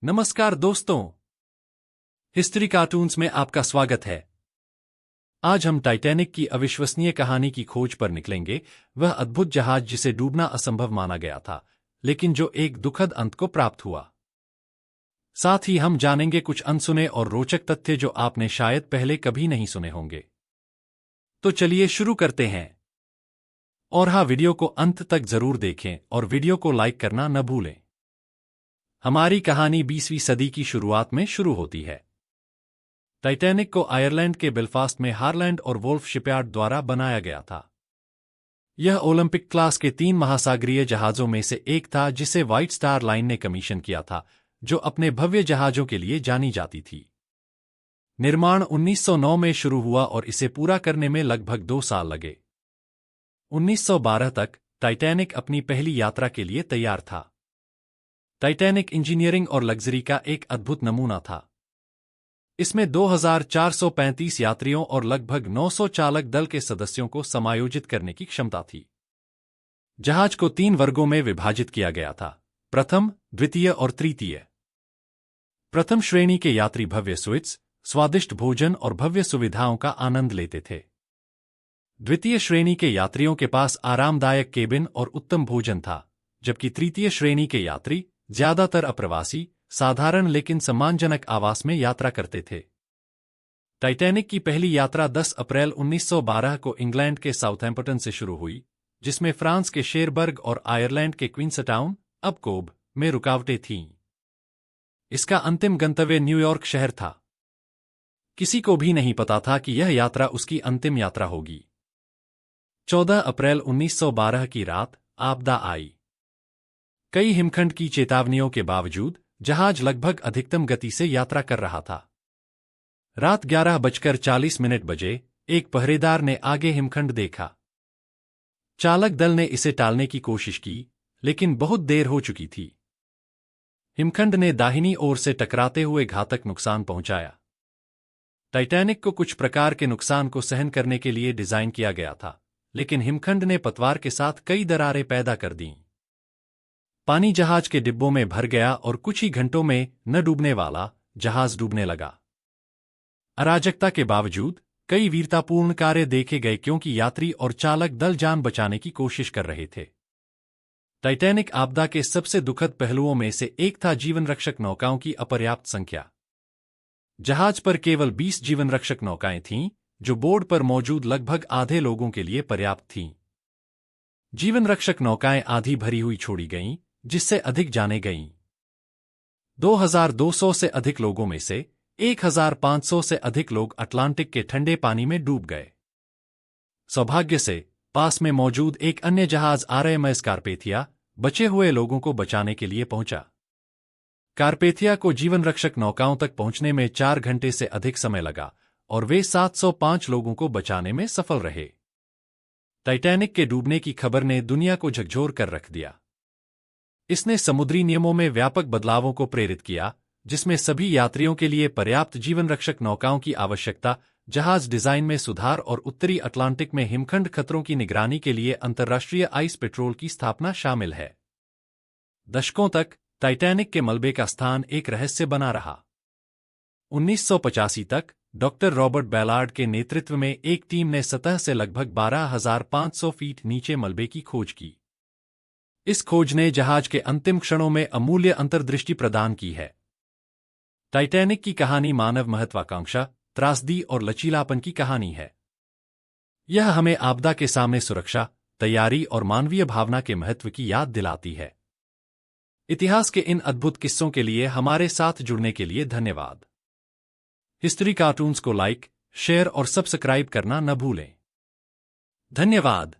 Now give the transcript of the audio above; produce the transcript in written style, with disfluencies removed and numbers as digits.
नमस्कार दोस्तों, history cartoons में आपका स्वागत है। आज हम टाइटैनिक की अविश्वसनीय कहानी की खोज पर निकलेंगे। वह अद्भुत जहाज जिसे डूबना असंभव माना गया था, लेकिन जो एक दुखद अंत को प्राप्त हुआ। साथ ही हम जानेंगे कुछ अनसुने और रोचक तथ्य जो आपने शायद पहले कभी नहीं सुने होंगे। तो चलिए शुरू करते हैं। और हाँ, वीडियो को अंत तक जरूर देखें और वीडियो को लाइक करना न भूलें। हमारी कहानी 20वीं सदी की शुरुआत में शुरू होती है। टाइटैनिक को आयरलैंड के बेलफास्ट में हारलैंड और वोल्फ शिपयार्ड द्वारा बनाया गया था। यह ओलंपिक क्लास के 3 महासागरीय जहाजों में से एक था जिसे व्हाइट स्टार लाइन ने कमीशन किया था, जो अपने भव्य जहाजों के लिए जानी जाती थी। निर्माण 1909 में शुरू हुआ और इसे पूरा करने में लगभग 2 साल लगे। 1912 तक टाइटैनिक अपनी पहली यात्रा के लिए तैयार था। टाइटैनिक इंजीनियरिंग और लग्जरी का एक अद्भुत नमूना था। इसमें 2435 यात्रियों और लगभग 900 चालक दल के सदस्यों को समायोजित करने की क्षमता थी। जहाज को 3 वर्गों में विभाजित किया गया था: प्रथम, द्वितीय और तृतीय। प्रथम श्रेणी के यात्री भव्य स्वीट्स, स्वादिष्ट भोजन और भव्य सुविधाओं का आनंद लेते थे। द्वितीय श्रेणी के यात्रियों के पास आरामदायक केबिन और उत्तम भोजन था, जबकि तृतीय श्रेणी के यात्री ज्यादातर अप्रवासी, साधारण लेकिन सम्मानजनक आवास में यात्रा करते थे। टाइटैनिक की पहली यात्रा 10 अप्रैल 1912 को इंग्लैंड के साउथैम्पटन से शुरू हुई, जिसमें फ्रांस के शेरबर्ग और आयरलैंड के क्वींसटाउन, अब कोब, में रुकावटें थीं। इसका अंतिम गंतव्य न्यूयॉर्क शहर था। किसी को भी नहीं पता था कि यह यात्रा उसकी अंतिम यात्रा होगी। 14 अप्रैल 1912 की रात आपदा आई। कई हिमखंड की चेतावनियों के बावजूद जहाज लगभग अधिकतम गति से यात्रा कर रहा था। रात 11:40 बजे एक पहरेदार ने आगे हिमखंड देखा। चालक दल ने इसे टालने की कोशिश की, लेकिन बहुत देर हो चुकी थी। हिमखंड ने दाहिनी ओर से टकराते हुए घातक नुकसान पहुंचाया। टाइटैनिक को कुछ प्रकार के नुकसान को सहन करने के लिए डिजाइन किया गया था, लेकिन हिमखंड ने पतवार के साथ कई दरारें पैदा कर दीं। पानी जहाज के डिब्बों में भर गया और कुछ ही घंटों में न डूबने वाला जहाज डूबने लगा। अराजकता के बावजूद कई वीरतापूर्ण कार्य देखे गए, क्योंकि यात्री और चालक दल जान बचाने की कोशिश कर रहे थे। टाइटैनिक आपदा के सबसे दुखद पहलुओं में से एक था जीवनरक्षक नौकाओं की अपर्याप्त संख्या। जहाज पर केवल 20 जीवनरक्षक नौकाएं थीं, जो बोर्ड पर मौजूद लगभग आधे लोगों के लिए पर्याप्त थीं। जीवनरक्षक नौकाएं आधी भरी हुई छोड़ी गईं, जिससे अधिक जाने गईं। 2200 से अधिक लोगों में से 1500 से अधिक लोग अटलांटिक के ठंडे पानी में डूब गए। सौभाग्य से पास में मौजूद एक अन्य जहाज आरएमएस कारपेथिया बचे हुए लोगों को बचाने के लिए पहुंचा। कारपेथिया को जीवनरक्षक नौकाओं तक पहुंचने में 4 घंटे से अधिक समय लगा और वे 705 लोगों को बचाने में सफल रहे। टाइटैनिक के डूबने की खबर ने दुनिया को झकझोर कर रख दिया। इसने समुद्री नियमों में व्यापक बदलावों को प्रेरित किया, जिसमें सभी यात्रियों के लिए पर्याप्त जीवनरक्षक नौकाओं की आवश्यकता, जहाज डिजाइन में सुधार और उत्तरी अटलांटिक में हिमखंड खतरों की निगरानी के लिए अंतर्राष्ट्रीय आइस पेट्रोल की स्थापना शामिल है। दशकों तक टाइटैनिक के मलबे का स्थान एक रहस्य बना रहा। 1985 तक डॉक्टर रॉबर्ट बैलार्ड के नेतृत्व में एक टीम ने सतह से लगभग 12,500 फीट नीचे मलबे की खोज की। इस खोज ने जहाज के अंतिम क्षणों में अमूल्य अंतर्दृष्टि प्रदान की है। टाइटैनिक की कहानी मानव महत्वाकांक्षा, त्रासदी और लचीलापन की कहानी है। यह हमें आपदा के सामने सुरक्षा, तैयारी और मानवीय भावना के महत्व की याद दिलाती है। इतिहास के इन अद्भुत किस्सों के लिए हमारे साथ जुड़ने के लिए धन्यवाद। हिस्ट्री कार्टून्स को लाइक, शेयर और सब्सक्राइब करना न भूलें। धन्यवाद।